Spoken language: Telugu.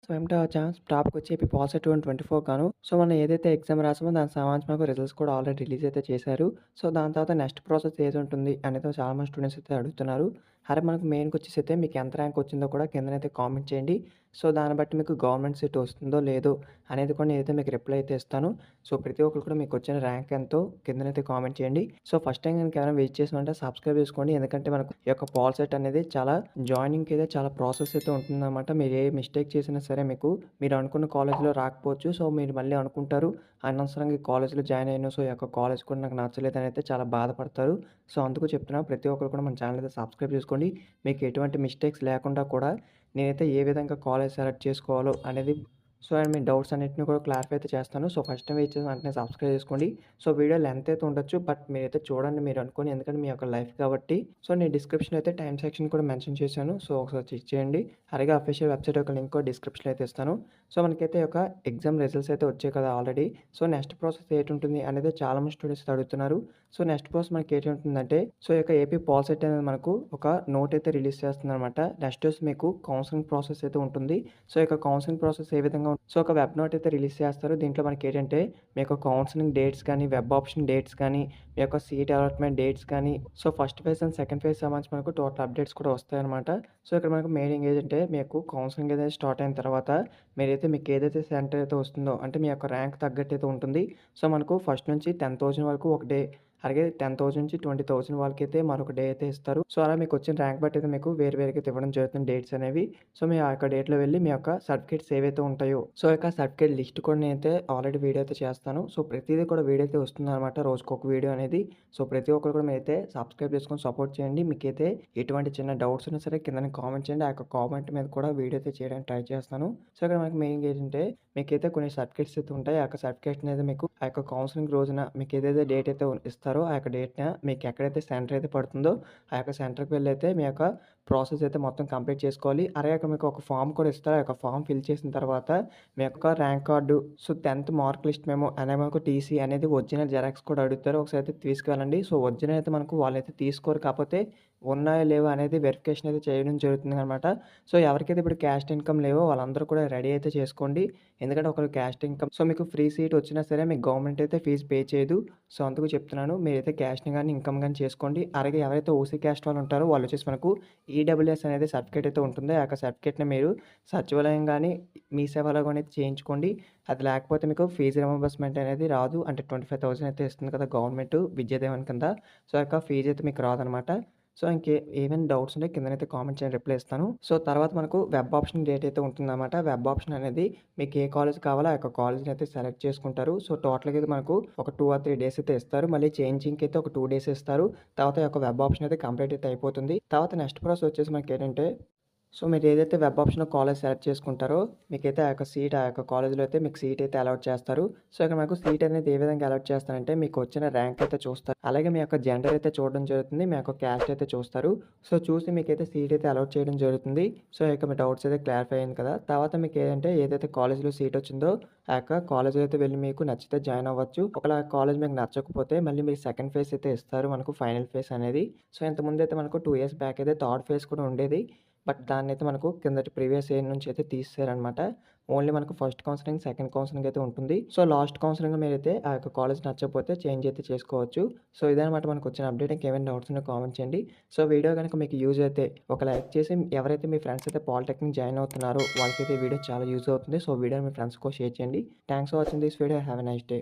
సో ఏమిటో ఆ ఛాన్స్ టాప్‌కొచ్చి ఏపీ పాలిసెట్ 2024 గాను. సో మనం ఏదైతే ఎగ్జామ్ రాసామో దానికి సంబంధించి మాకు రిజల్ట్స్ కూడా ఆల్రెడీ రిలీజ్ అయితే చేశారు. సో దాని తర్వాత నెక్స్ట్ ప్రాసెస్ ఏదుంటుంది అనేది చాలా మంది స్టూడెంట్స్ అయితే అడుగుతున్నారు. అరే మనకు మెయిన్‌కొచ్చేసైతే మీకు ఎంత ర్యాంక్ వచ్చిందో కూడా కిందనైతే కామెంట్ చేయండి. సో దాన్ని బట్టి మీకు గవర్నమెంట్ సీట్ వస్తుందో లేదో అనేది కూడా నేనైతే మీకు రిప్లై అయితే ఇస్తాను. సో ప్రతి ఒక్కరు కూడా మీకొచ్చిన ర్యాంక్ ఎంతో కిందనైతే కామెంట్ చేయండి. సో ఫస్ట్ టైమ్ గనుక ఎవరైనా విజిట్ చేసినుంటే సబ్స్క్రైబ్ చేసుకోండి. ఎందుకంటే మనకు ఈ యొక్క పాలిసెట్ అనేది చాలా జాయినింగ్‌కి అయితే చాలా ప్రాసెస్ అయితే ఉంటుందన్నమాట. మీరు ఏ మిస్టేక్ చేసినా సరే మీరు అనుకున్న కాలేజ్‌లో రాకపోవచ్చు. సో మీరు మళ్ళీ అనుకుంటారు అనవసరంగా ఈ కాలేజ్‌లో జాయిన్ అయ్యాను. సో ఈ యొక్క కాలేజ్ కూడా నాకు నచ్చలేదని అయితే చాలా బాధపడతారు. సో అందుకు చెప్తున్నాను ప్రతి ఒక్కరు కూడా మన ఛానల్ అయితే సబ్స్క్రైబ్ చేసుకోండి. మీకు ఎటువంటి మిస్టేక్స్ లేకుండా కూడా నేనైతే ఏ విధంగా కాలేజ్ సెలెక్ట్ చేసుకోవాలో అనేది అండ్ మీ డౌట్స్ అన్నిటిని కూడా క్లారిఫై అయితే చేస్తాను. సో ఫస్ట్ టైమ్ ఇచ్చిన వెంటనే సబ్స్క్రైబ్ చేసుకోండి. సో వీడియో లెంత్ అయితే ఉండొచ్చు. బట్ మీరైతే చూడండి మీరు అనుకోని ఎందుకంటే మీ యొక్క లైఫ్ కాబట్టి. సో నేను డిస్క్రిప్షన్‌లో అయితే టైమ్ సెక్షన్ కూడా మెన్షన్ చేశాను. సో ఒకసారి చెక్ చేయండి. అలాగే అఫీషియల్ వెబ్‌సైట్ యొక్క లింక్ కూడా డిస్క్రిప్షన్‌లో అయితే ఇస్తాను. సో మనకైతే ఒక ఎగ్జామ్ రిజల్ట్స్ అయితే వచ్చాయి కదా ఆల్రెడీ. సో నెక్స్ట్ ప్రాసెస్ ఏటుంటుంది అనేది చాలామంది స్టూడెంట్స్ అడుగుతున్నారు. సో నెక్స్ట్ ప్రాసెస్ మనకి ఏటుంటుందంటే ఈ యొక్క ఏపీ పాలిసెట్ అనేది మనకు ఒక నోట్ అయితే రిలీజ్ చేస్తుందనమాట. నెక్స్ట్ వచ్చి మీకు కౌన్సెలింగ్ ప్రాసెస్ అయితే ఉంటుంది. సో ఈ యొక్క కౌన్సెలింగ్ ప్రాసెస్ ఏ విధంగా ఒక వెబ్ నోట్ అయితే రిలీజ్ చేస్తారు. దీంట్లో మనకేంటంటే మీ యొక్క కౌన్సెలింగ్ డేట్స్ కానీ, వెబ్ ఆప్షన్ డేట్స్ కానీ, మీ యొక్క సీట్ అలాట్‌మెంట్ డేట్స్ కానీ, so first phase and second phase సంబంధించి మనకు టోటల్ అప్డేట్స్ కూడా వస్తాయన్నమాట. సో ఇక్కడ మనకు మెయిన్ ఏంటంటే మీకు కౌన్సెలింగ్ అనేది స్టార్ట్ అయిన తర్వాత మీకు ఏదైతే సెంటర్ అయితే వస్తుందో అంటే మీ యొక్క ర్యాంక్ తగ్గట్టు అయితే ఉంటుంది. సో మనకు ఫస్ట్ నుంచి 10,000 వరకు ఒక డే అలాగే 10,000 నుంచి 20,000 వాళ్ళకైతే మరొక డే అయితే ఇస్తారు. సో అలా మీకొచ్చిన ర్యాంక్ బట్టి అయితే మీకు వేరుగా అయితే ఇవ్వడం జరుగుతుంది డేట్స్ అనేవి. సో మీ ఆ యొక్క డేట్‌లో వెళ్లి మీ యొక్క సర్టిఫికేట్స్ ఏవైతే ఉంటాయో సో ఆ యొక్క సర్టిఫికేట్ లిస్ట్ కూడా నేనైతే ఆల్రెడీ వీడియో అయితే చేస్తాను. సో ప్రతీదీ కూడా వీడియో అయితే వస్తుందన్నమాట. రోజుకొక వీడియో అనేది. సో ప్రతి ఒక్కరు కూడా మీరైతే సబ్స్క్రైబ్ చేసుకొని సపోర్ట్ చేయండి. మీకైతే ఎటువంటి చిన్న డౌట్స్ ఉన్నా సరే కిందన కామెంట్ చేయండి. ఆ యొక్క కామెంట్ మీద కూడా వీడియో అయితే చేయడానికి ట్రై చేస్తాను. సో ఇక్కడ మనకి మెయిన్‌గా ఏంటంటే మీకైతే కొన్ని సర్టిఫికేట్స్ అయితే ఉంటాయి. ఆ యొక్క సర్టిఫికేట్ అనేది మీకు ఆ యొక్క కౌన్సెలింగ్ రోజున మీకు ఏదైతే డేట్ అయితే ఇస్తారో ఆ యొక్క డేట్‌న మీకు ఎక్కడైతే సెంటర్ అయితే పడుతుందో ఆ యొక్క సెంటర్‌కి వెళ్లైతే మీ యొక్క ప్రాసెస్ అయితే మొత్తం కంప్లీట్ చేసుకోవాలి. అలాగే అక్కడ మీకు ఒక ఫార్మ్ కూడా ఇస్తారు. ఆ యొక్క ఫార్మ్ ఫిల్ చేసిన తర్వాత మీ యొక్క rank card, so 10th mark list memo అనే మనకు టీసీ అనేది ఒరిజినల్ జిరాక్స్ కూడా అడుగుతారు. ఒకసారి అయితే తీసుకెళ్ళండి. సో ఒరిజినల్ అయితే మనకు వాళ్ళైతే తీసుకోరు. కాకపోతే ఉన్నాయో లేవో అనేది వెరిఫికేషన్ అయితే చేయడం జరుగుతుందనమాట. సో ఎవరికైతే ఇప్పుడు క్యాస్ట్ ఇన్‌కమ్ లేవో వాళ్ళందరూ కూడా రెడీ అయితే చేసుకోండి. ఎందుకంటే ఒకవేళ క్యాస్ట్ ఇన్‌కమ్ సో మీకు ఫ్రీ సీట్ వచ్చినా సరే మీకు గవర్నమెంట్ అయితే ఫీజ్ పే చేయదు. సో అందుకు చెప్తున్నాను. మీరైతే క్యాస్ట్‌ని గాని, ఇన్‌కమ్ గాని చేసుకోండి. అలాగే ఎవరైతే ఓసీ క్యాస్ట్ వాళ్ళు ఉంటారో వాళ్ళొచ్చేసి మనకు ఈడబ్ల్యూఎస్ అనేది సర్టిఫికేట్ అయితే ఉంటుంది. ఆ యొక్క సర్టిఫికేట్‌ని మీరు సచివాలయం గాని, మీ సేవలో గాని చేయించుకోండి. అది లేకపోతే మీకు ఫీజ్ రీయింబర్స్‌మెంట్ అనేది రాదు. అంటే 25,000 అయితే ఇస్తుంది కదా గవర్నమెంట్ విద్యా దీవెన కింద. సో ఆ యొక్క ఫీజ్ అయితే మీకు రాదనమాట. సో ఏమైనా డౌట్స్ ఉంటే కిందనైతే కామెంట్ చేయండి రిప్లై ఇస్తాను. సో తర్వాత మనకు వెబ్ ఆప్షన్ డేట్ అయితే ఉంటుందన్నమాట. వెబ్ ఆప్షన్ అనేది మీకు ఏ కాలేజ్ కావాలో ఆ యొక్క కాలేజ్‌ని అయితే సెలెక్ట్ చేసుకుంటారు. సో టోటల్‌గా అయితే మనకు ఒక 2 ఆర్ 3 డేస్ అయితే ఇస్తారు. మళ్ళీ చేంజింగ్‌కి అయితే ఒక 2 డేస్ ఇస్తారు. తర్వాత ఈ యొక్క వెబ్ ఆప్షన్ అయితే కంప్లీట్ అయితే అయిపోతుంది. తర్వాత నెక్స్ట్ ప్రాసెస్ వచ్చేసి మనకేంటంటే సో మీరేదైతే వెబ్ ఆప్షన్‌లో కాలేజ్ సెలెక్ట్ చేసుకుంటారో, మీకైతే ఆ యొక్క సీట్ ఆ యొక్క కాలేజ్‌లో అయితే మీకు సీట్ అయితే అలాట్ చేస్తారు. సో ఇక్కడ మనకు సీట్ అనేది ఏ విధంగా అలాట్ చేస్తారంటే, మీకు వచ్చిన ర్యాంక్ అయితే చూస్తారు. అలాగే మీ యొక్క జెండర్ అయితే చూడడం జరుగుతుంది. మీ యొక్క క్యాస్ట్ అయితే చూస్తారు. సో చూసి మీకైతే సీట్ అయితే అలాట్ చేయడం జరుగుతుంది. సో ఇక మీ డౌట్స్ అయితే క్లారిఫై అయింది కదా! తర్వాత మీకేంటంటే ఏదైతే కాలేజ్‌లో సీట్ వచ్చిందో, ఆ యొక్క కాలేజ్‌లో అయితే వెళ్లి మీకు నచ్చితే జాయిన్ అవ్వచ్చు. ఒకవేళ ఆ కాలేజ్ మీకు నచ్చకపోతే మళ్ళీ మీరు సెకండ్ ఫేజ్ అయితే ఇస్తారు మనకు ఫైనల్ ఫేజ్ అనేది. సో ఇంతకుముందైతే మనకు 2 ఇయర్స్ బ్యాక్ అయితే థర్డ్ ఫేజ్ కూడా ఉండేది. బట్ దాన్నైతే మనకు కిందటి ప్రీవియస్ ఇయర్ నుంచి అయితే తీసేసారనమాట. ఓన్లీ మనకు ఫస్ట్ కౌన్సెలింగ్, సెకండ్ కౌన్సెలింగ్ అయితే ఉంటుంది. సో లాస్ట్ కౌన్సెలింగ్‌లో మీరైతే ఆ యొక్క కాలేజ్ నచ్చకపోతే చేంజ్ అయితే చేసుకోవచ్చు. సో ఇదనమాట మనకొచ్చిన అప్డేట్. ఇంకేమైనా డౌట్స్ ఉంటే కామెంట్ చేయండి. సో వీడియో గనుక మీకు యూజ్ అయితే ఒక లైక్ చేసి ఎవరైతే మీ ఫ్రెండ్స్ అయితే పాలిటెక్నిక్ జాయిన్ అవుతున్నారో వాళ్ళకైతే ఈ వీడియో చాలా యూజ్ అవుతుంది. సో వీడియోని మీ ఫ్రెండ్స్‌కి షేర్ చేయండి. Thanks for watching this video. Have a nice day.